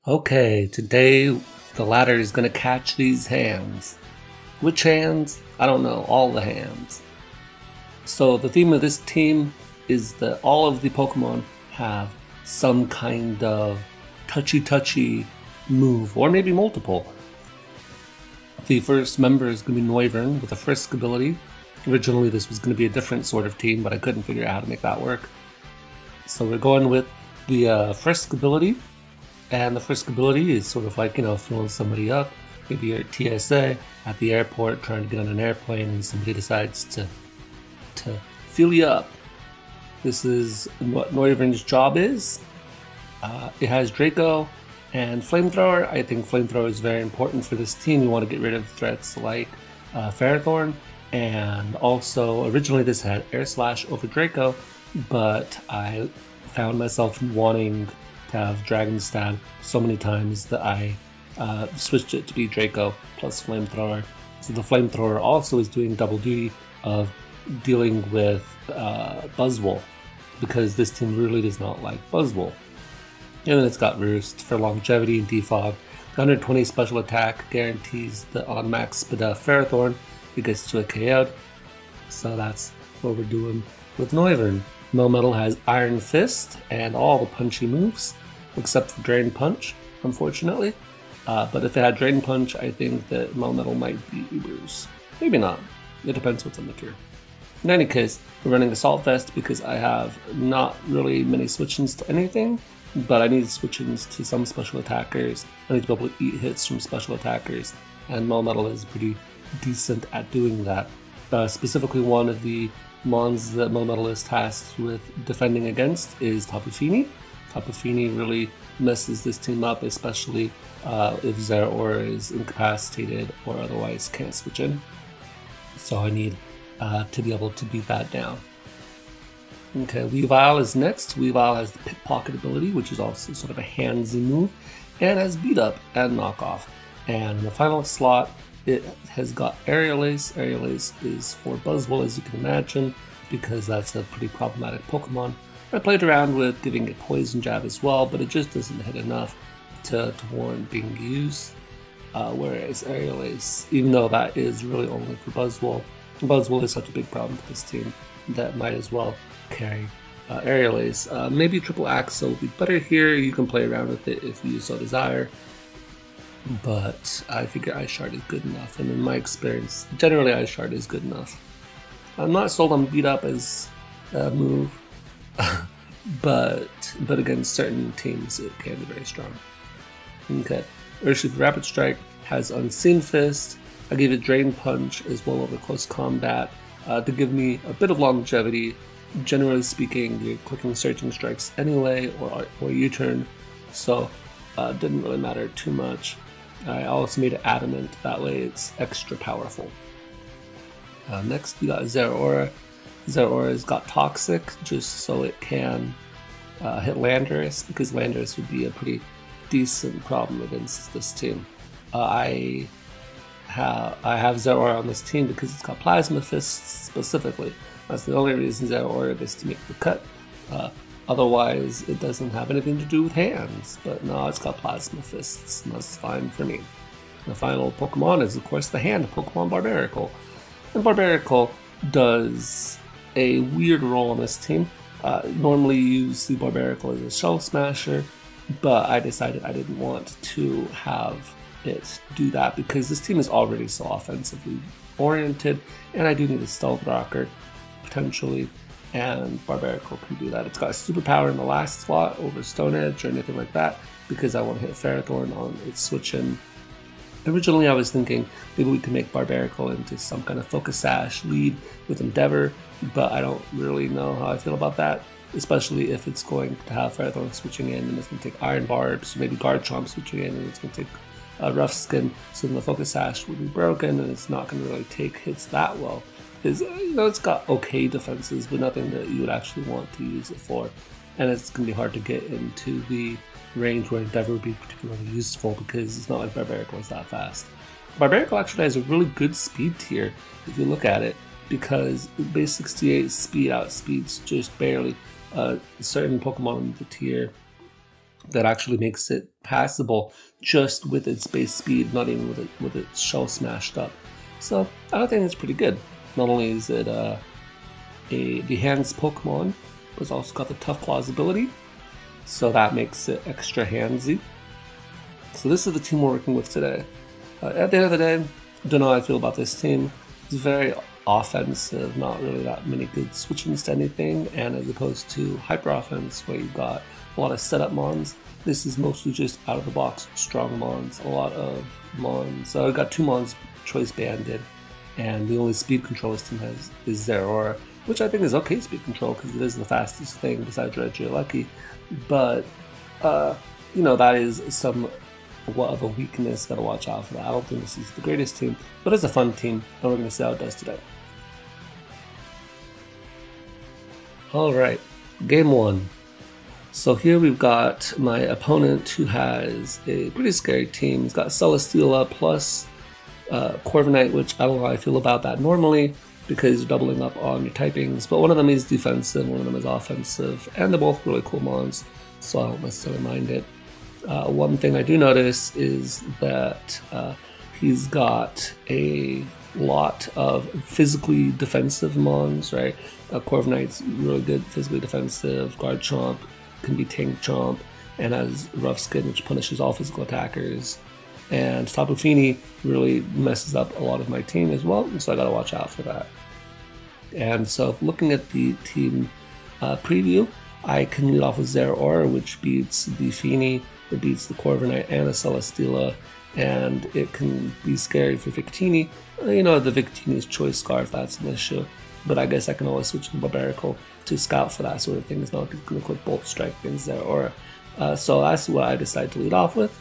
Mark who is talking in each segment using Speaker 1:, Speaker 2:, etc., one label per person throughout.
Speaker 1: Okay, today the ladder is gonna catch these hands. Which hands? I don't know, all the hands. So the theme of this team is that all of the Pokemon have some kind of touchy move, or maybe multiple. The first member is going to be Noivern with a Frisk ability. Originally this was going to be a different sort of team, but I couldn't figure out how to make that work. So we're going with the Frisk ability. And the Frisk ability is sort of like, filling somebody up. Maybe you're at TSA, at the airport, trying to get on an airplane, and somebody decides to fill you up. This is what Noivern's job is. It has Draco and Flamethrower. I think Flamethrower is very important for this team. You want to get rid of threats like Ferrothorn, and also originally this had Air Slash over Draco, but I found myself wanting to have Dragon Stab so many times that I switched it to be Draco plus Flamethrower. So the Flamethrower also is doing double duty of dealing with Buzzwole, because this team really does not like Buzzwole. And then it's got Roost for longevity and defog. The 120 special attack guarantees that on max Ferrothorn it gets to a KO'd. So that's what we're doing with Noivern. Melmetal has Iron Fist and all the punchy moves, except for Drain Punch, unfortunately. But if it had Drain Punch, I think that Melmetal might beat Ubers. Maybe not. It depends what's on the tier. In any case, we're running Assault Vest because I have not really many switch-ins to anything, but I need switch-ins to some special attackers. I need to be able to eat hits from special attackers, and Melmetal is pretty decent at doing that. Specifically, one of the mons that Melmetal is tasked with defending against is Tapu Fini. Tapu Fini really messes this team up, especially if Zeraora is incapacitated or otherwise can't switch in. So I need to be able to beat that down. Okay, Weavile is next. Weavile has the Pickpocket ability, which is also sort of a handsy move, and has Beat Up and Knockoff. And in the final slot, it has got Aerial Ace. Aerial Ace is for Buzzwole, as you can imagine, because that's a pretty problematic Pokemon. I played around with giving it Poison Jab as well, but it just doesn't hit enough to warrant being used. Whereas Aerial Ace, even though that is really only for Buzzwole, Buzzwole is such a big problem for this team that might as well carry Aerial Ace. Maybe Triple Axle would be better here. You can play around with it if you so desire, but I figure Ice Shard is good enough, and in my experience, generally Ice Shard is good enough. I'm not sold on Beat Up as a move, but against certain teams it can be very strong. Okay, Urshifu Rapid Strike has Unseen Fist. I gave it Drain Punch as well over close combat to give me a bit of longevity. Generally speaking, you're clicking Searching Strikes anyway, or U-turn, so it didn't really matter too much. I also made it Adamant, that way it's extra powerful. Next we got Zeraora. Zeraora's got Toxic, just so it can hit Landorus, because Landorus would be a pretty decent problem against this team. I have Zeraora on this team because it's got Plasma Fists specifically. That's the only reason Zeraora gets to make the cut. Otherwise, it doesn't have anything to do with hands, but no, it's got Plasma Fists, and that's fine for me. The final Pokemon is, of course, the hand Pokemon Barbaracle. And Barbaracle does a weird role on this team. Normally you use the Barbaracle as a Shell Smasher, but I decided I didn't want to have it do that because this team is already so offensively oriented, and I do need a Stealth Rocker, potentially, and Barbaracle can do that. It's got a superpower in the last slot over Stone Edge or anything like that, because I want to hit Ferrothorn on its switch in. Originally I was thinking maybe we could make Barbaracle into some kind of Focus Sash lead with Endeavor, but I don't really know how I feel about that, especially if it's going to have Ferrothorn switching in and it's going to take Iron Barb, so maybe Garchomp switching in and it's going to take Rough Skin, so then the Focus Sash would be broken and it's not going to really take hits that well. Because, it's got okay defenses, but nothing that you would actually want to use it for. And it's going to be hard to get into the range where Endeavor would be particularly useful, because it's not like Barbaracle is that fast. Barbaracle actually has a really good speed tier, if you look at it, because base 68 speed outspeeds just barely certain Pokemon in the tier that actually makes it passable just with its base speed, not even with its shell smashed up. So I think it's pretty good. Not only is it the hands Pokemon, but it's also got the Tough Claws ability, so that makes it extra handsy. So this is the team we're working with today. At the end of the day, I don't know how I feel about this team. It's very offensive, not really that many good switchings to anything, and as opposed to hyper offense where you've got a lot of setup mons, this is mostly just out of the box strong mons, a lot of mons. So I've got 2 mons choice banded, and the only speed control this team has is Zeraora, which I think is okay speed control because it is the fastest thing besides Regieleki, but you know, that is what of a weakness, gotta watch out for that. I don't think this is the greatest team, but it's a fun team, and we're gonna see how it does today. Alright, game 1. So here we've got my opponent who has a pretty scary team. He's got Celesteela plus Corviknight, which I don't know how I feel about that normally because you're doubling up on your typings, but one of them is defensive, one of them is offensive, and they're both really cool mons, so I don't necessarily mind it. One thing I do notice is that he's got a lot of physically defensive mons, right? Corviknight's really good physically defensive, Garchomp can be Tank Chomp, and has Rough Skin, which punishes all physical attackers. And Tapu Fini really messes up a lot of my team as well, so I gotta watch out for that. And so looking at the team preview, I can lead off with Zeraora, which beats the Fini, it beats the Corviknight and the Celesteela, and it can be scary for Victini. You know, the Victini's Choice Scarf, that's an issue, but I guess I can always switch to Barbarical to scout for that sort of thing. It's not going to click Bolt Strike against Zeraora. So that's what I decide to lead off with.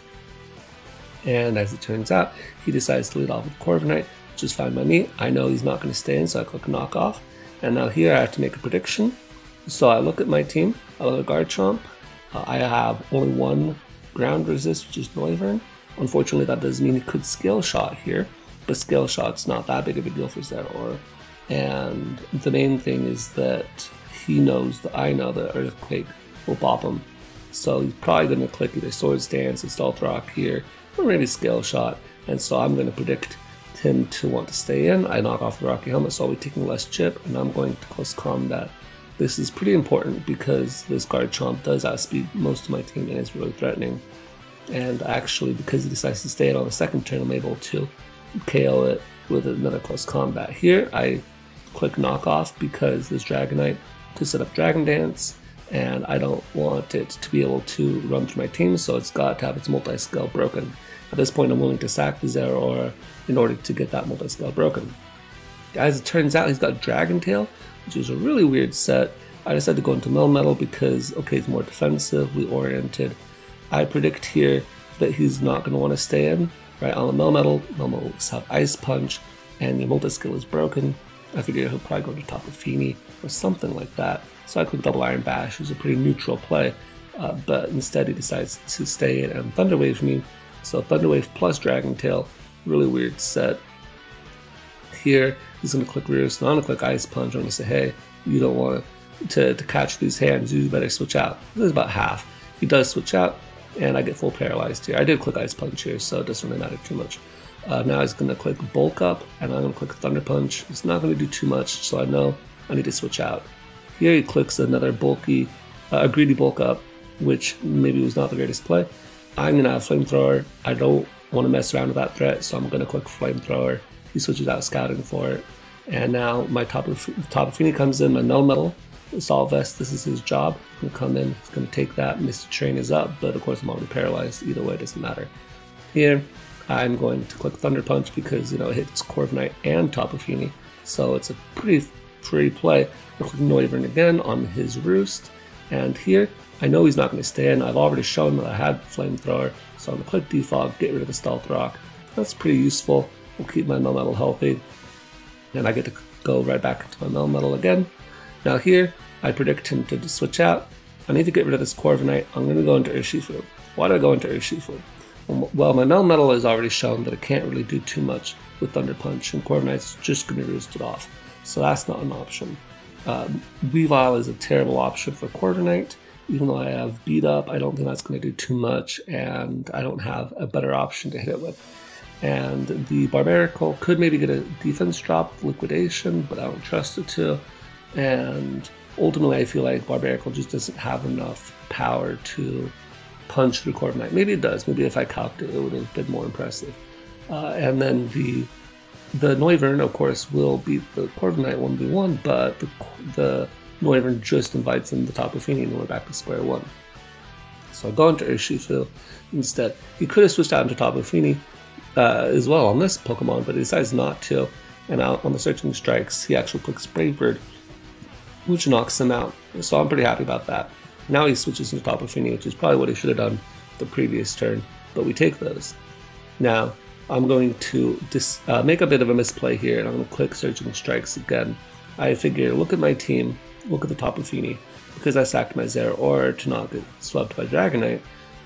Speaker 1: And as it turns out, he decides to lead off with Corviknight, which is fine by me. I know he's not going to stay in, so I click Knock Off. And now here I have to make a prediction. So I look at my team, I look at Garchomp. I have only 1 ground resist, which is Noivern. Unfortunately, that does mean he could Scale Shot here, but Scale Shot's not that big of a deal for Zeraora. And the main thing is that he knows that I know that Earthquake will bop him. So he's probably going to click either Swords Dance and Stealth Rock here, or maybe Scale Shot. And so I'm going to predict him to want to stay in. I knock off the Rocky Helmet, so I'll be taking less chip, and I'm going to Close Combat. This is pretty important because this Garchomp does outspeed most of my team and is really threatening. And actually, because he decides to stay in on the second turn, I'm able to KO it with another Close Combat. Here, I click Knock Off because this Dragonite to set up Dragon Dance, and I don't want it to be able to run through my team, so it's got to have its multi-scale broken. At this point, I'm willing to sack the Zeraora in order to get that multi-scale broken. As it turns out, he's got Dragon Tail, which is a really weird set. I decided to go into Melmetal because, okay, it's more defensively oriented. I predict here that he's not going to want to stay in. Right, on the Melmetal will have Ice Punch, and your multi-skill is broken. I figure he'll probably go to Tapu Fini or something like that. So I click Double Iron Bash, which is a pretty neutral play, but instead he decides to stay in and Thunder Wave me. So Thunder Wave plus Dragon Tail, really weird set. Here he's going to click Rear, so I'm going to click Ice Punch. I'm going to say, hey, you don't want to catch these hands, you better switch out. This is about half. He does switch out, and I get full paralyzed here. I did click Ice Punch here, so it doesn't really matter too much. Now he's going to click Bulk Up, and I'm going to click Thunder Punch. It's not going to do too much, so I know I need to switch out. Here he clicks another bulky, greedy Bulk Up, which maybe was not the greatest play. I'm going to have Flamethrower. I don't want to mess around with that threat, so I'm going to click Flamethrower. He switches out Scouting for it. And now my Tapu Fini comes in, my Melmetal. Solvest, this is his job. He's going to come in, he's going to take that, Misty Train is up, but of course I'm already paralyzed. Either way, it doesn't matter. Here, I'm going to click Thunder Punch because, you know, it hits Corviknight and Tapu Fini, so it's a pretty free play. I click Noivern again on his Roost, and here, I know he's not going to stay in. I've already shown that I had Flamethrower, so I'm going to click Defog, get rid of the Stealth Rock. That's pretty useful. We'll keep my Melmetal healthy, and I get to go right back into my Melmetal again. Now here, I predict him to switch out. I need to get rid of this Corviknight. I'm going to go into Urshifu. Why do I go into Urshifu? Well, my Melmetal has already shown that it can't really do too much with Thunder Punch, and Corviknight's just going to be roosted off. So that's not an option. Weavile is a terrible option for Corviknight, even though I have beat up, I don't think that's going to do too much, and I don't have a better option to hit it with. And the Barbarical could maybe get a defense drop, liquidation, but I don't trust it to. And ultimately, I feel like Barbarical just doesn't have enough power to punch through Corviknight. Maybe it does. Maybe if I calced it, it would have been more impressive. And then the Noivern, of course, will beat the Corviknight 1v1, but the Noivern just invites in the Tapu Fini, and we're back to square one. So I go into Urshifu instead. He could have switched out into Tapu Fini as well on this Pokemon, but he decides not to. And out on the Searching Strikes, he actually clicks Brave Bird, which knocks him out. So I'm pretty happy about that. Now he switches into Tapu Fini, which is probably what he should have done the previous turn, but we take those. Now, I'm going to make a bit of a misplay here, and I'm going to click Searching Strikes again. I figure, look at my team, look at the Tapu Fini. Because I sacked my Zeraora to not get swept by Dragonite,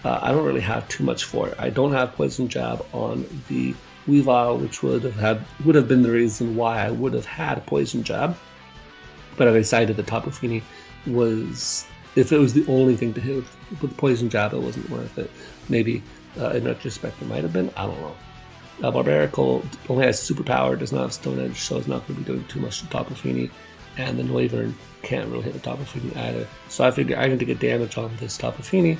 Speaker 1: I don't really have too much for it. I don't have Poison Jab on the Weavile, which would have been the reason why I would have had Poison Jab. But I decided the Tapu Fini was, if it was the only thing to hit with Poison Jab, it wasn't worth it. Maybe in retrospect it might have been, I don't know. Barbarical only has superpower, does not have Stone Edge, so it's not going to be doing too much to Tapu Fini. And the Noivern can't really hit the Tapu Fini either. So I figure I need to get damage on this Tapu Fini,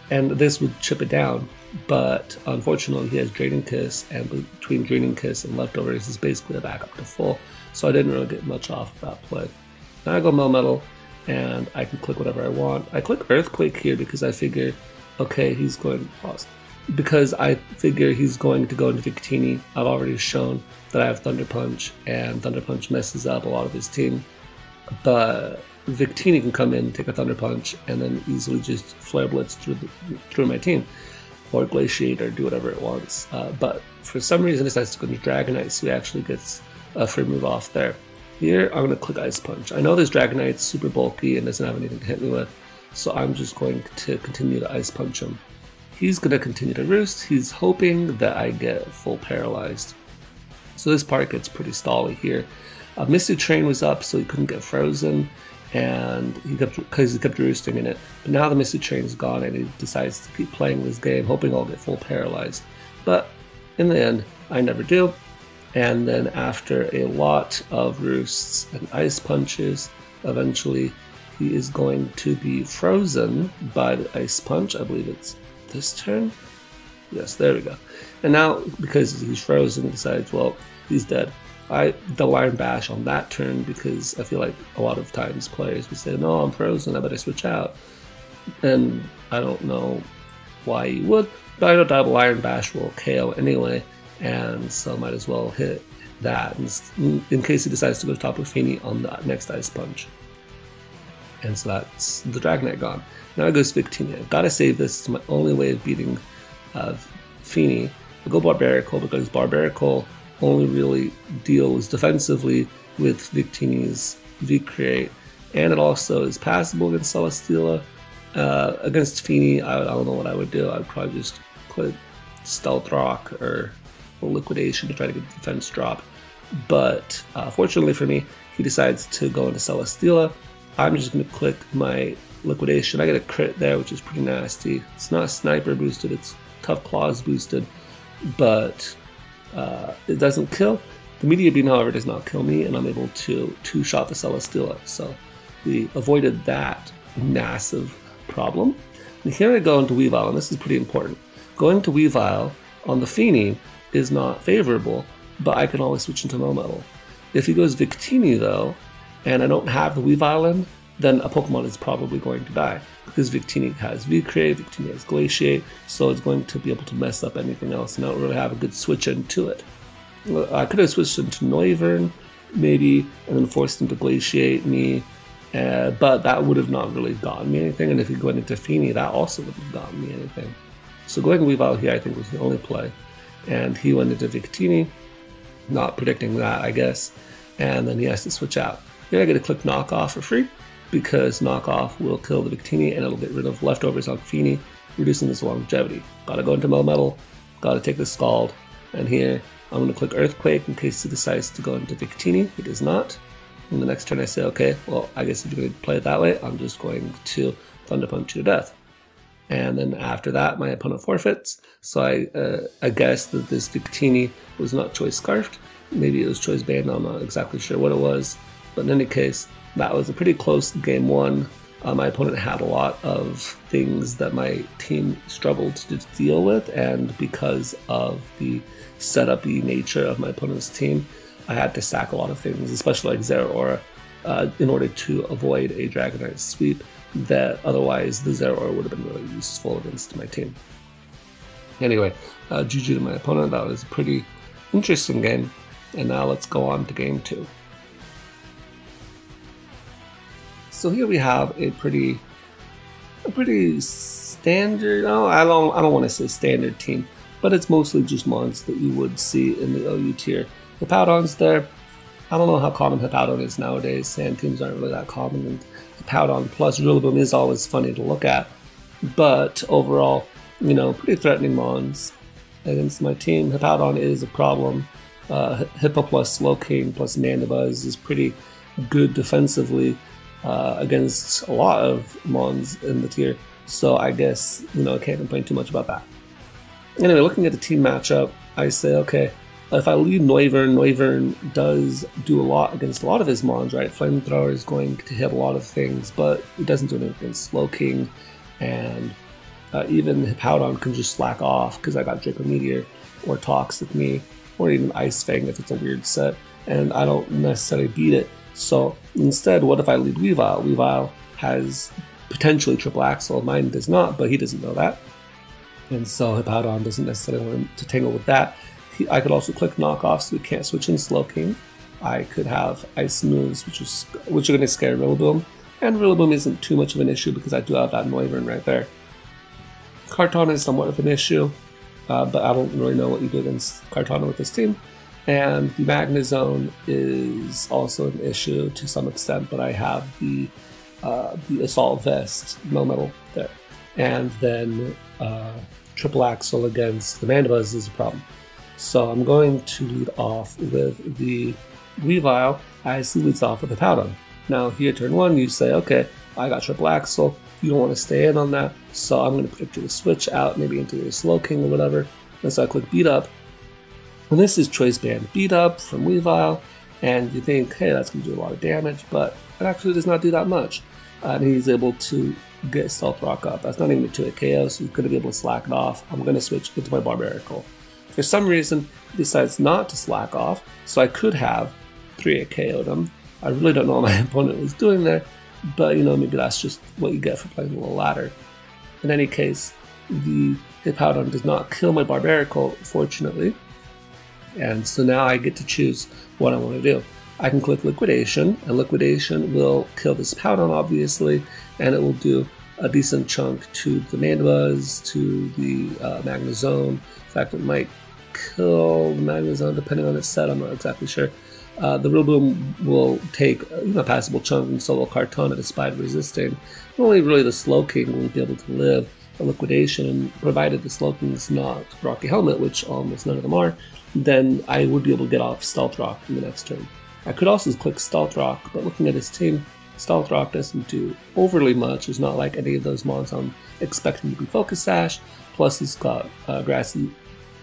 Speaker 1: and this would chip it down. But unfortunately, he has Draining Kiss, and between Draining Kiss and Leftovers is basically a backup to full. So I didn't really get much off of that play. Now I go Melmetal, and I can click whatever I want. I click Earthquake here because I figure, okay, he's going to pause. Because I figure he's going to go into Victini. I've already shown that I have Thunder Punch, and Thunder Punch messes up a lot of his team. But Victini can come in, take a Thunder Punch, and then easily just Flare Blitz through my team. Or Glaciate, or do whatever it wants. But for some reason it decides to go into Dragonite, so he actually gets a free move off there. Here, I'm going to click Ice Punch. I know this Dragonite's super bulky and doesn't have anything to hit me with, so I'm just going to continue to Ice Punch him. He's going to continue to Roost. He's hoping that I get full paralyzed. So this part gets pretty stally here. Misty Train was up, so he couldn't get frozen, and because he kept roosting in it. But now the Misty Train is gone, and he decides to keep playing this game, hoping I'll get full paralyzed. But in the end, I never do. And then after a lot of roosts and ice punches, eventually he is going to be frozen by the Ice Punch. I believe it's this turn? Yes, there we go. And now, because he's frozen, he decides, well, he's dead. I double Iron Bash on that turn because I feel like a lot of times players would say, no, I'm frozen, I better switch out. And I don't know why you would, but I know double Iron Bash will KO anyway, and so might as well hit that in case he decides to go Tapu Fini on the next Ice Punch. And so that's the Dragonite gone. Now it goes Victini. I've got to save this. It's my only way of beating Fini. I go Barbarical because Barbarical only really deals defensively with Victini's V-Create, and it also is passable against Celesteela. Against Fini, I don't know what I would do. I would probably just click Stealth Rock or Liquidation to try to get the defense drop. But fortunately for me, he decides to go into Celesteela. I'm just going to click my Liquidation. I get a crit there, which is pretty nasty. It's not Sniper boosted, it's Tough Claws boosted, but it doesn't kill. The Meteor Beam, however, does not kill me, and I'm able to two-shot the Celesteela, so we avoided that massive problem. And here I go into Weavile, and this is pretty important. Going to Weavile on the Fini is not favorable, but I can always switch into Melmetal. If he goes Victini, though, and I don't have the Weavile in, then a Pokemon is probably going to die, because Victini has V-Create, Victini has Glaciate, so it's going to be able to mess up anything else, and I don't really have a good switch into it. I could have switched into Noivern, maybe, and then forced him to Glaciate me, but that would have not really gotten me anything, and if he went into Fini, that also would have gotten me anything. So going Weavile here, I think, was the only play, and he went into Victini, not predicting that, I guess, and then he has to switch out. Here I get to click Knockoff for free, because Knockoff will kill the Victini and it'll get rid of Leftovers on Fini, reducing his longevity. Gotta go into Melmetal, gotta take the Scald, and here I'm going to click Earthquake in case he decides to go into Victini. He does not. And the next turn I say, okay, well, I guess if you're going to play it that way, I'm just going to Thunder Punch you to death. And then after that, my opponent forfeits. So I guessed that this Victini was not choice scarfed. Maybe it was choice banned, I'm not exactly sure what it was. But in any case, that was a pretty close game one. My opponent had a lot of things that my team struggled to deal with, and because of the setup-y nature of my opponent's team, I had to sack a lot of things, especially like Zeraora, in order to avoid a Dragonite sweep that otherwise the Zeraora would have been really useful against my team. Anyway, GG to my opponent. That was a pretty interesting game, and now let's go on to game two. So here we have a pretty standard. No, I don't want to say standard team, but it's mostly just mons that you would see in the OU tier. Hippowdon's there. I don't know how common Hippowdon is nowadays. Sand teams aren't really that common, and Hippowdon plus Rillaboom is always funny to look at. But overall, you know, pretty threatening mons against my team. Hippowdon is a problem. Hippo plus Slowking plus Mandibuzz is pretty good defensively against a lot of mons in the tier. So I guess, you know, I can't complain too much about that. Anyway, looking at the team matchup, I say, okay, if I lead Noivern, Noivern does do a lot against a lot of his mons, right? Flamethrower is going to hit a lot of things, but it doesn't do anything against Slowking, and even Hippowdon can just slack off because I got Draco Meteor or Toxic Me, or even Ice Fang if it's a weird set, and I don't necessarily beat it. So instead, what if I lead Weavile? Weavile has potentially triple Axel, mine does not, but he doesn't know that. And so Hippowdon doesn't necessarily want to tangle with that. I could also click knockoff so we can't switch in Slowking. I could have ice moves, which are going to scare Rillaboom. And Rillaboom isn't too much of an issue because I do have that Noivern right there. Kartana is somewhat of an issue, but I don't really know what you do against Kartana with this team. And the Magnezone is also an issue to some extent, but I have the Assault Vest, Melmetal there. And then Triple Axel against the Mandibuzz is a problem. So I'm going to lead off with the Weavile as he leads off with the Hippowdon. Now here turn one, you say, okay, I got Triple Axel, you don't want to stay in on that, so I'm going to predict you to switch out, maybe into your Slowking or whatever. And so I click Beat Up. And this is Choice Band Beat Up from Weavile, and you think, hey, that's going to do a lot of damage, but it actually does not do that much. And he's able to get Stealth Rock up. That's not even a 2-hit KO, so he's going to be able to slack it off. I'm going to switch into my Barbarical. For some reason, he decides not to slack off, so I could have 3-hit KO'd him. I really don't know what my opponent was doing there, but you know, maybe that's just what you get for playing a little ladder. In any case, the Hippowdon does not kill my Barbarical, fortunately, and so now I get to choose what I want to do. I can click Liquidation, and Liquidation will kill this Hippowdon, obviously, and it will do a decent chunk to the Mandibuzz, to the Magnezone. In fact, it might kill the Magnezone depending on its set, I'm not exactly sure. The Rillaboom will take a passable chunk, and so will Kartana despite resisting. Only really the Slowking will be able to live a Liquidation, and provided the Slowking is not Rocky Helmet, which almost none of them are, then I would be able to get off Stealth Rock in the next turn. I could also click Stealth Rock, but looking at his team, Stealth Rock doesn't do overly much. It's not like any of those mons I'm expecting to be Focus Sash, plus he's got Grassy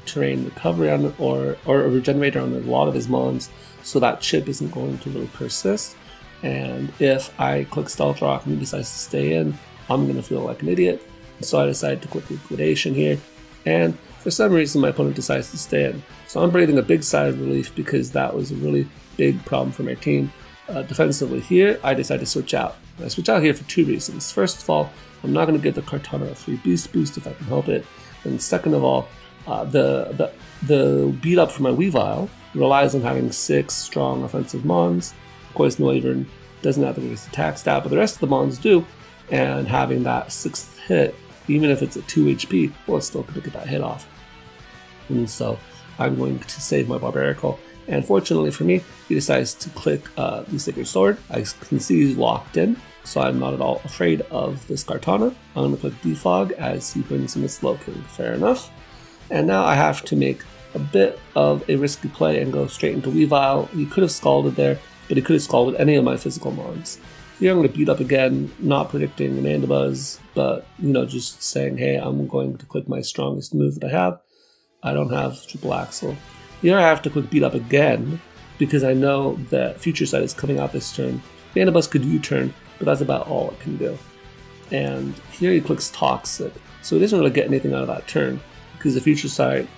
Speaker 1: Terrain Recovery on, or a Regenerator on a lot of his mons, so that chip isn't going to really persist. And if I click Stealth Rock and he decides to stay in, I'm going to feel like an idiot. So I decided to click Liquidation here, and for some reason my opponent decides to stay in. So I'm breathing a big sigh of relief because that was a really big problem for my team. Defensively here, I decided to switch out. I switch out here for two reasons. First of all, I'm not going to give the Kartana a free Beast Boost if I can help it. And second of all, the beat up for my Weavile relies on having 6 strong offensive mons. Of course, Noivern doesn't have the greatest attack stat, but the rest of the mons do. And having that 6th hit, even if it's at 2 HP, well, it's still going to get that hit off. And so I'm going to save my Barbarical. And fortunately for me, he decides to click the Sacred Sword. I can see he's locked in, so I'm not at all afraid of this Kartana. I'm going to click Defog as he brings in his Slowking. Fair enough. And now I have to make a bit of a risky play and go straight into Weavile. He could have Scalded there, but he could have Scalded any of my physical mons. Here I'm going to beat up again, not predicting a Mandibuzz, but, you know, just saying, hey, I'm going to click my strongest move that I have. I don't have Triple Axel. Here I have to click beat up again, because I know that Future Sight is coming out this turn. Mandibuzz could U-turn, but that's about all it can do. And here he clicks Toxic, so he doesn't really get anything out of that turn, because the Future Sight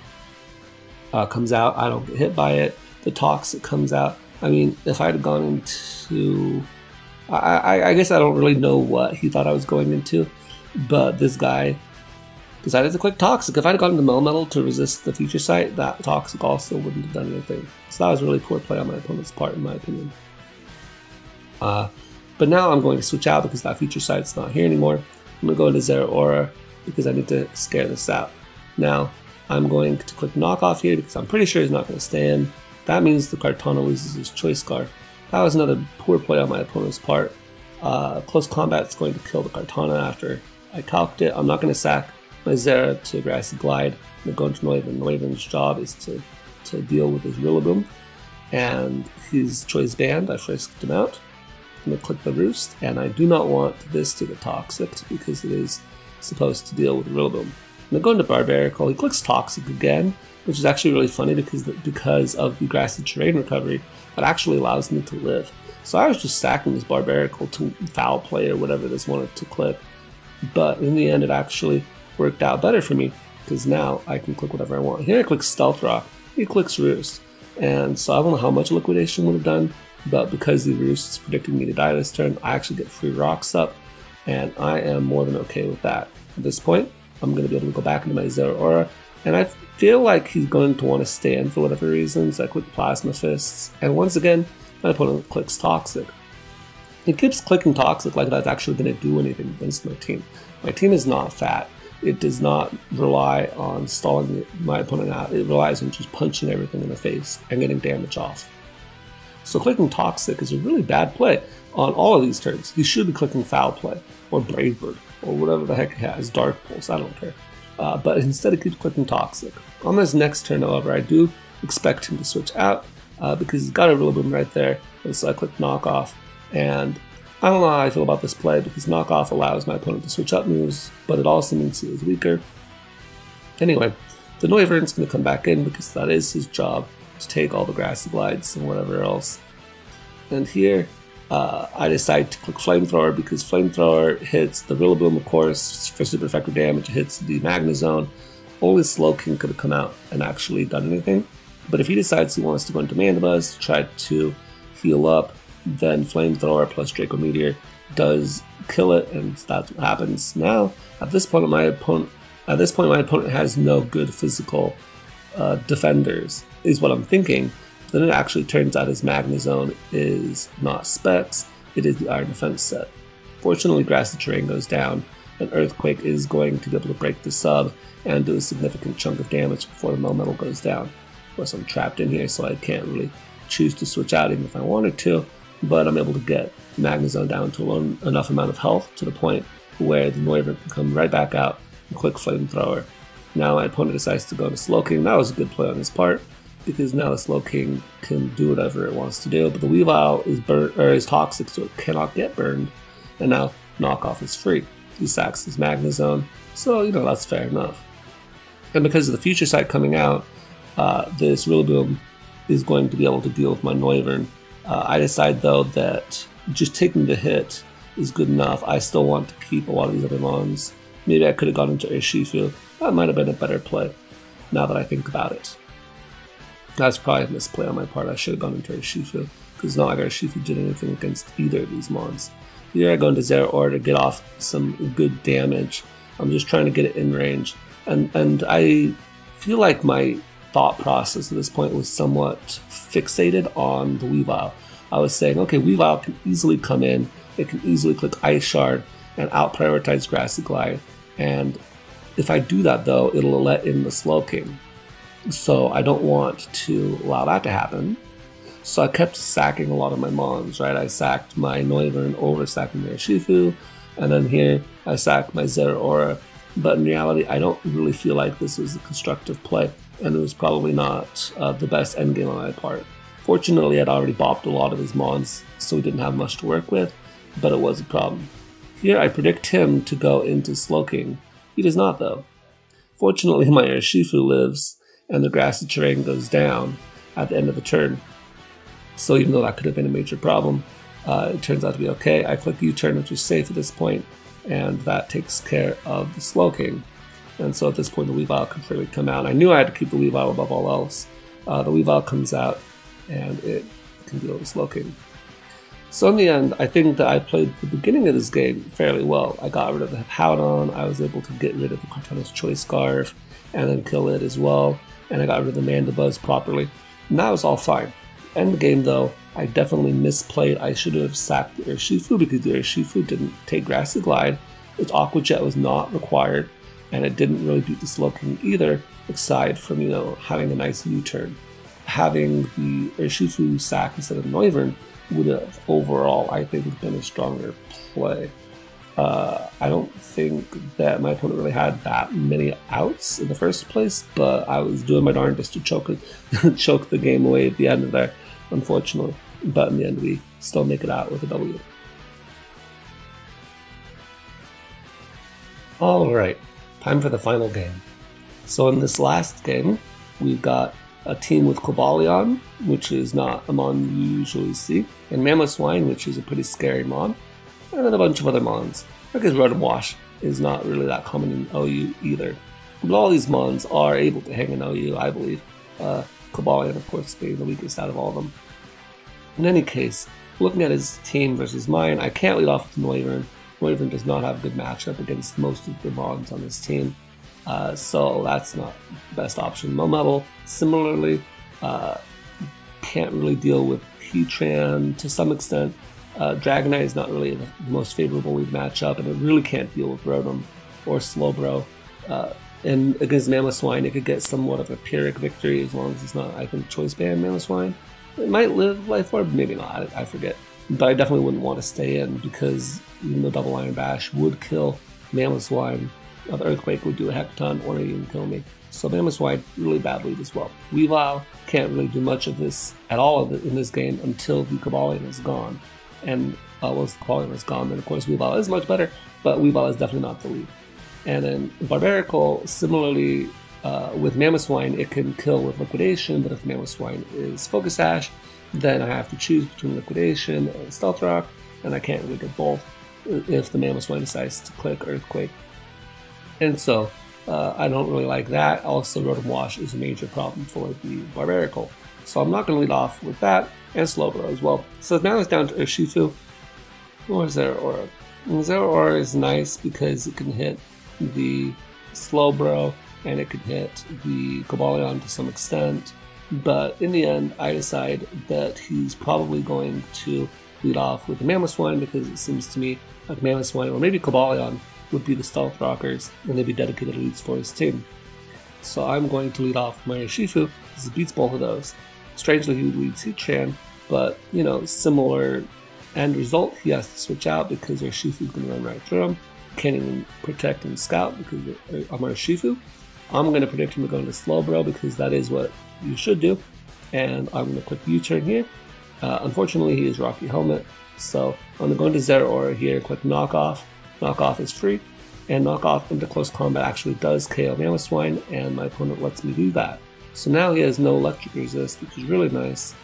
Speaker 1: comes out, I don't get hit by it, the Toxic comes out. I mean, if I had gone into... I guess I don't really know what he thought I was going into, but this guy decided to click Toxic. If I'd gone into Melmetal to resist the Future Sight, that Toxic also wouldn't have done anything. So that was really poor play on my opponent's part, in my opinion. But now I'm going to switch out because that Future Sight's not here anymore. I'm going to go into Zeraora because I need to scare this out. Now, I'm going to click Knock Off here because I'm pretty sure he's not going to stay in. That means the Kartana loses his Choice Scarf. That was another poor play on my opponent's part. Close Combat's going to kill the Kartana after I calced it. I'm not going to sack my Zera to Grassy Glide. I'm going to go into Noivern. Noivern's job is to deal with his Rillaboom. And his Choice Band, I frisked him out. I'm going to click the Roost, and I do not want this to get Toxic because it is supposed to deal with Rillaboom. I'm going to go into Barbarical. He clicks Toxic again, which is actually really funny because of the Grassy Terrain recovery. That actually allows me to live. So I was just stacking this Barbarical to Foul Play or whatever this wanted to click. But in the end, it actually worked out better for me because now I can click whatever I want. Here I click Stealth Rock. He clicks Roost. And so I don't know how much Liquidation would have done, but because the Roost is predicting me to die this turn, I actually get free rocks up, and I am more than okay with that. At this point, I'm going to be able to go back into my Zeraora, and I feel like he's going to want to stay in for whatever reasons. I click Plasma Fists, and once again, my opponent clicks Toxic. He keeps clicking Toxic like that's actually going to do anything against my team. My team is not fat. It does not rely on stalling my opponent out. It relies on just punching everything in the face and getting damage off. So clicking Toxic is a really bad play on all of these turns. He should be clicking Foul Play, or Brave Bird, or whatever the heck he has, Dark Pulse, I don't care. But instead he keeps clicking Toxic. On this next turn, however, I do expect him to switch out, because he's got a Rillaboom right there, and so I click Knock Off, and I don't know how I feel about this play, because Knock Off allows my opponent to switch up moves, but it also means he is weaker. Anyway, the Noivern's going to come back in, because that is his job, to take all the Grassy Glides and whatever else. And here, I decide to click Flamethrower because Flamethrower hits the Rillaboom, of course, for super effective damage. It hits the Magnezone. Only Slowking could have come out and actually done anything. But if he decides he wants to go into Mandibuzz to try to heal up, then Flamethrower plus Draco Meteor does kill it, and that's what happens. Now, at this point, my opponent has no good physical defenders, is what I'm thinking. Then it actually turns out his Magnezone is not Specs, it is the Iron Defense set. Fortunately, Grassy Terrain goes down, and Earthquake is going to be able to break the sub and do a significant chunk of damage before the Melmetal goes down. Of course, I'm trapped in here, so I can't really choose to switch out even if I wanted to, but I'm able to get the Magnezone down to enough amount of health to the point where the Noivern can come right back out and click Flamethrower. Now my opponent decides to go to Slowking. That was a good play on his part, because now the Slowking can do whatever it wants to do, but the Weavile is is toxic, so it cannot get burned, and now Knock Off is free. He sacks his Magnezone, so you know that's fair enough. And because of the Future Sight coming out, this Rillaboom is going to be able to deal with my Noivern. I decide though that just taking the hit is good enough. I still want to keep a lot of these other Mons. Maybe I could have gone into Urshifu. That might have been a better play, now that I think about it. That's probably a misplay on my part. I should have gone into Urshifu, because it's not like Urshifu did anything against either of these Mons. Here I go into Zeraora to get off some good damage. I'm just trying to get it in range. And I feel like my thought process at this point was somewhat fixated on the Weavile. I was saying, okay, Weavile can easily come in, it can easily click Ice Shard and out-prioritize Grassy Glide. And if I do that though, it'll let in the Slowking. So I don't want to allow that to happen. So I kept sacking a lot of my Mons, right? I sacked my Noivern over sacking my Urshifu, and then here I sacked my Zeraora. But in reality, I don't really feel like this was a constructive play, and it was probably not the best endgame on my part. Fortunately, I'd already bopped a lot of his Mons, so we didn't have much to work with, but it was a problem. Here I predict him to go into Slowking. He does not though. Fortunately my Urshifu lives, and the grassy terrain goes down at the end of the turn. So even though that could have been a major problem, it turns out to be okay. I click U-turn, which is safe at this point, and that takes care of the Slowking. And so at this point the Weavile can freely come out. I knew I had to keep the Weavile above all else. The Weavile comes out and it can deal with Slowking. So in the end, I think that I played the beginning of this game fairly well. I got rid of the Hippowdon, I was able to get rid of the Kartana's Choice Scarf, and then kill it as well, and I got rid of the Mandibuzz properly. And that was all fine. End the game though, I definitely misplayed. I should have sacked the Urshifu because the Urshifu didn't take Grassy Glide, its Aqua Jet was not required, and it didn't really beat the Slowking either, aside from, having a nice U-turn. Having the Urshifu sack instead of Noivern would have overall, I think, been a stronger play. I don't think that my opponent really had that many outs in the first place, but I was doing my darndest to choke the game away at the end of there, unfortunately. But in the end, we still make it out with a W. Alright, time for the final game. So in this last game, we've got a team with Cobalion, which is not a mon you usually see, and Mamoswine, which is a pretty scary mon, and then a bunch of other mons. I guess Rotom Wash is not really that common in OU either. But all these mons are able to hang in OU, I believe. Cobalion, of course, being the weakest out of all of them. In any case, looking at his team versus mine, I can't lead off with Noivern. Noivern does not have a good matchup against most of the mons on his team. So that's not the best option. Momeble, similarly, can't really deal with Heatran to some extent. Dragonite is not really the most favorable lead matchup, and it really can't deal with Rotom or Slowbro. And against Mamoswine, it could get somewhat of a Pyrrhic victory as long as it's not, I think, Choice Band Mamoswine. It might live Life Orb, maybe not, I forget. But I definitely wouldn't want to stay in because even though Double Iron Bash would kill Mamoswine, the Earthquake would do a Hecaton or even kill me. So Mamoswine really bad lead as well. Weavile can't really do much of this at all in this game until the Cobalion is gone. And once the Cobalion is gone, then of course Weavile is much better, but Weavile is definitely not the lead. And then Barbaracle, similarly with Mamoswine, it can kill with Liquidation, but if Mamoswine is Focus Sash, then I have to choose between Liquidation and Stealth Rock, and I can't really get both if the Mamoswine decides to click Earthquake. And so I don't really like that. Also, Rotom Wash is a major problem for the Barbaracle. So I'm not going to lead off with that, and Slowbro as well. So now it's down to Urshifu or Zeraora. Zeraora is nice because it can hit the Slowbro and it can hit the Cobalion to some extent. But in the end, I decide that he's probably going to lead off with the Mamoswine because it seems to me like Mamoswine or maybe Cobalion would be the Stealth Rockers and they'd be dedicated leads for his team. So I'm going to lead off with my Urshifu because it beats both of those. Strangely, he would lead Heatran, but similar end result. He has to switch out because Urshifu is going to run right through him. Can't even protect and scout because I'm Urshifu. I'm going to predict him to go into Slowbro because that is what you should do. And I'm going to click U-turn here. Unfortunately, he is Rocky Helmet, so I'm going to go into Zeraora here, click Knock Off. Knock Off is free, and Knock Off into close combat actually does KO Mamoswine, and my opponent lets me do that. So now he has no electric resist, which is really nice.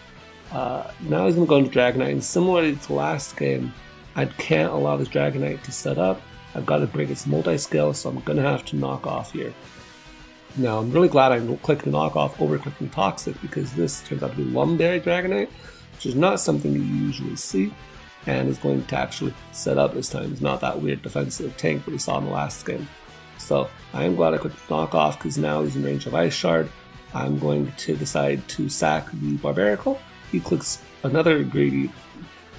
Speaker 1: Now he's going to go into Dragonite, and similarly to the last game, I can't allow this Dragonite to set up. I've got to break its multi-scale, so I'm going to have to knock off here. Now, I'm really glad I clicked Knock Off over clicking Toxic, because this turns out to be Lumberry Dragonite, which is not something you usually see, and is going to actually set up this time. It's not that weird defensive tank that we saw in the last game. So I am glad I clicked Knock Off, because now he's in range of Ice Shard. I'm going to decide to sack the Barbaracle. He clicks another greedy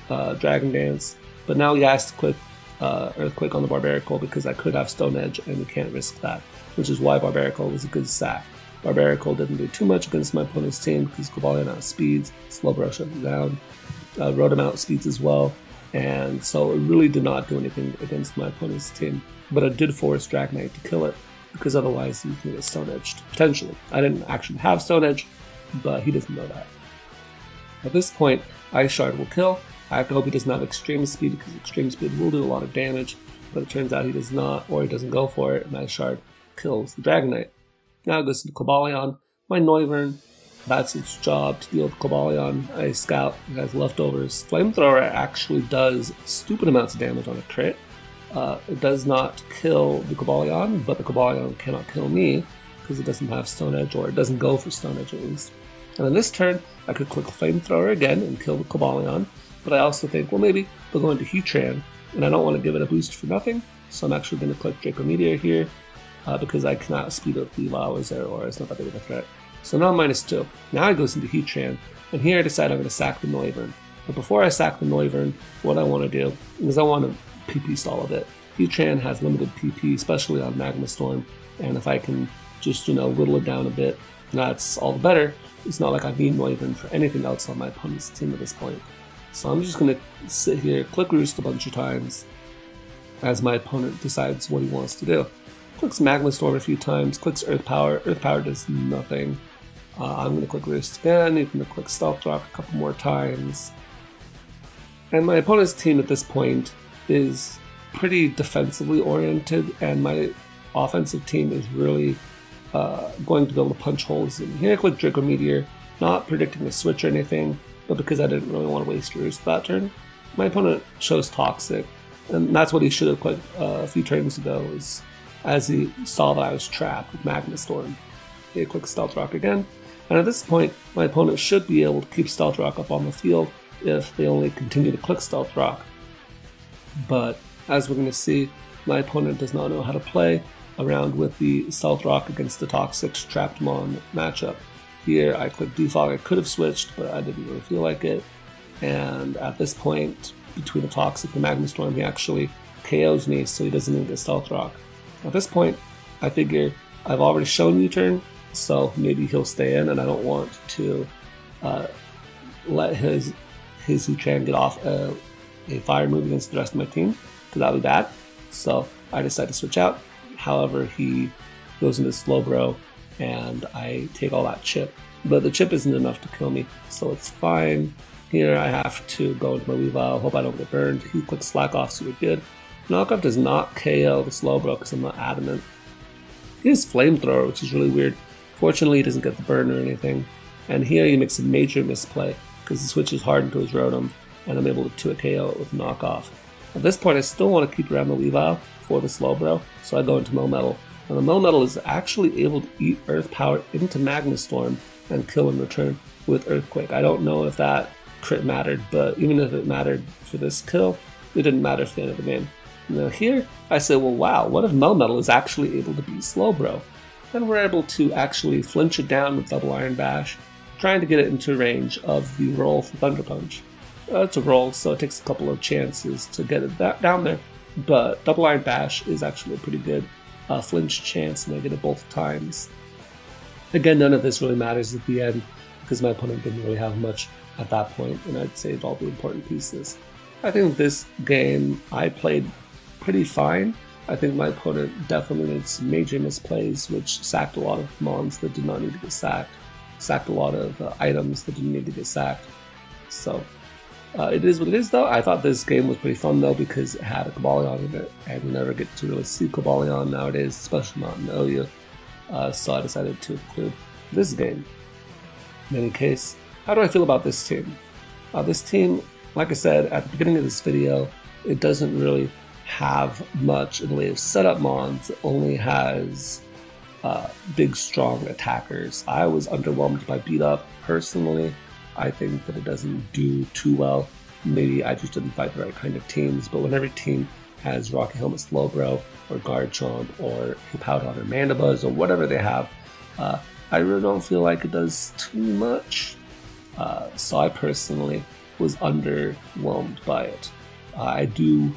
Speaker 1: Dragon Dance, but now he has to click Earthquake on the Barbaracle because I could have Stone Edge and we can't risk that, which is why Barbaracle was a good sack. Barbaracle didn't do too much against my opponent's team because Cobalion outspeeds, Slowbro shut him down, Rotom outspeeds as well, and so it really did not do anything against my opponent's team, but it did force Dragonite to kill it because otherwise he can get Stone Edged, potentially. I didn't actually have Stone Edge, but he doesn't know that. At this point, Ice Shard will kill, I have to hope he doesn't have extreme speed, because extreme speed will do a lot of damage, but it turns out he does not, or he doesn't go for it, and that shard kills the Dragonite. Now it goes to Cobalion. My Noivern, that's its job, to deal with Cobalion. I scout, it has leftovers. Flamethrower actually does stupid amounts of damage on a crit. It does not kill the Cobalion, but the Cobalion cannot kill me, because it doesn't have Stone Edge, or it doesn't go for Stone Edge at least. And then this turn, I could click Flamethrower again and kill the Cobalion, but I also think, well, maybe they'll go into Heatran, and I don't want to give it a boost for nothing, so I'm actually going to click Draco Meteor here, because I cannot speed up Weavile or Zeraora, it's not that big of a threat. So now I'm -2. Now it goes into Heatran, and here I decide I'm going to sack the Noivern. But before I sack the Noivern, what I want to do is I want to PP stall a bit. Heatran has limited PP, especially on Magma Storm, and if I can just, whittle it down a bit, that's all the better. It's not like I need Noivern for anything else on my opponent's team at this point. So I'm just going to sit here, click Roost a bunch of times as my opponent decides what he wants to do. Clicks Magma Storm a few times, clicks Earth Power. Earth Power does nothing. I'm going to click Roost again, you can click Stealth Rock a couple more times. And my opponent's team at this point is pretty defensively oriented, and my offensive team is really going to be able to punch holes in. Here I click Draco Meteor, not predicting a switch or anything, but because I didn't really want to waste Roost that turn. My opponent chose Toxic, and that's what he should have clicked a few turns ago, is as he saw that I was trapped with Magma Storm. He clicks Stealth Rock again, and at this point my opponent should be able to keep Stealth Rock up on the field if they only continue to click Stealth Rock. But as we're going to see, my opponent does not know how to play around with the Stealth Rock against the Toxic Trapped Mon matchup. Here I click Defog. I could have switched, but I didn't really feel like it. And at this point, between the Toxic and Magma Storm, he actually KOs me, so he doesn't even get Stealth Rock. At this point, I figure I've already shown U-turn, so maybe he'll stay in, and I don't want to let his Heatran get off a fire move against the rest of my team, because that would be bad. So I decide to switch out. However, he goes into Slowbro, and I take all that chip. But the chip isn't enough to kill me, so it's fine. Here I have to go into my Weavile, hope I don't get burned. He clicks Slack Off, so we're good. Knockoff does not KO the Slowbro because I'm not adamant. He has Flamethrower, which is really weird. Fortunately, he doesn't get the burn or anything. And here he makes a major misplay because he switches hard into his Rotom, and I'm able to KO it with Knockoff. At this point, I still want to keep around the Weavile for the Slowbro, so I go into Melmetal. And the Melmetal is actually able to eat Earth Power into Magma Storm and kill in return with Earthquake. I don't know if that crit mattered, but even if it mattered for this kill, it didn't matter for the end of the game. Now here, I say, well, wow, what if Melmetal is actually able to beat Slowbro? And we're able to actually flinch it down with Double Iron Bash, trying to get it into range of the roll for Thunder Punch. It's a roll, so it takes a couple of chances to get it down there, but Double Iron Bash is actually a pretty good flinch chance, and I get it both times. Again, none of this really matters at the end, because my opponent didn't really have much at that point, and I'd saved all the important pieces. I think this game I played pretty fine. I think my opponent definitely made some major misplays, which sacked a lot of mons that did not need to get sacked, sacked a lot of items that didn't need to get sacked. So it is what it is, though. I thought this game was pretty fun, though, because it had a Cobalion in it, and you never get to really see Cobalion nowadays, especially not in OU. So I decided to include this game. In any case, how do I feel about this team? This team, like I said at the beginning of this video, it doesn't really have much in the way of setup mons. It only has big, strong attackers. I was underwhelmed by Beat Up personally. I think that it doesn't do too well. Maybe I just didn't fight the right kind of teams, but when every team has Rocky Helmet Slowbro or Garchomp or Hippowdon or Mandibuzz or whatever they have, I really don't feel like it does too much. So I personally was underwhelmed by it. I do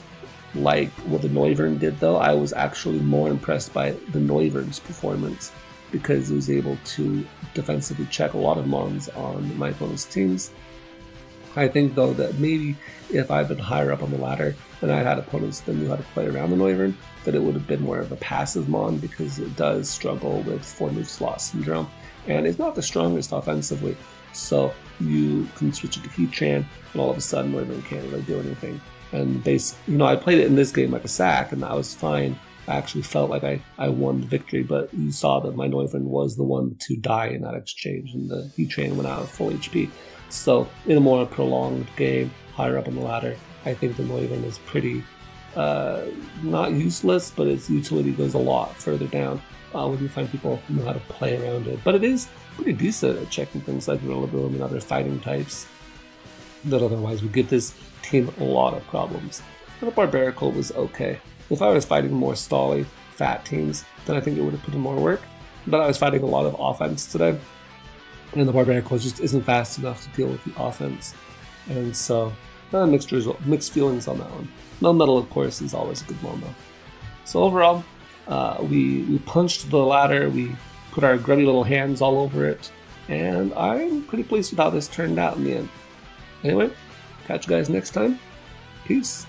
Speaker 1: like what the Noivern did, though. I was actually more impressed by the Noivern's performance because it was able to defensively check a lot of mons on my opponent's teams. I think though that maybe if I'd been higher up on the ladder and I had opponents that knew how to play around the Noivern, that it would have been more of a passive mon, because it does struggle with 4-move slot syndrome, and it's not the strongest offensively. So you can switch it to Heatran, and all of a sudden Noivern can't really do anything. And I played it in this game like a sack, and that was fine. I actually felt like I won the victory, but you saw that my Noivern was the one to die in that exchange, and the Heatran went out of full HP. So in a more prolonged game, higher up on the ladder, I think the Noivern is pretty, not useless, but its utility goes a lot further down when you find people who know how to play around it. But it is pretty decent at checking things like Rillaboom and other fighting types that otherwise would give this team a lot of problems. And the Barbaracle was okay. If I was fighting more stally, fat teams, then I think it would have put in more work. But I was fighting a lot of offense today, and the Barbaracle just isn't fast enough to deal with the offense. And so, mixed feelings on that one. Melmetal, of course, is always a good one though. So overall, we punched the ladder, we put our grubby little hands all over it, and I'm pretty pleased with how this turned out in the end. Anyway, catch you guys next time. Peace.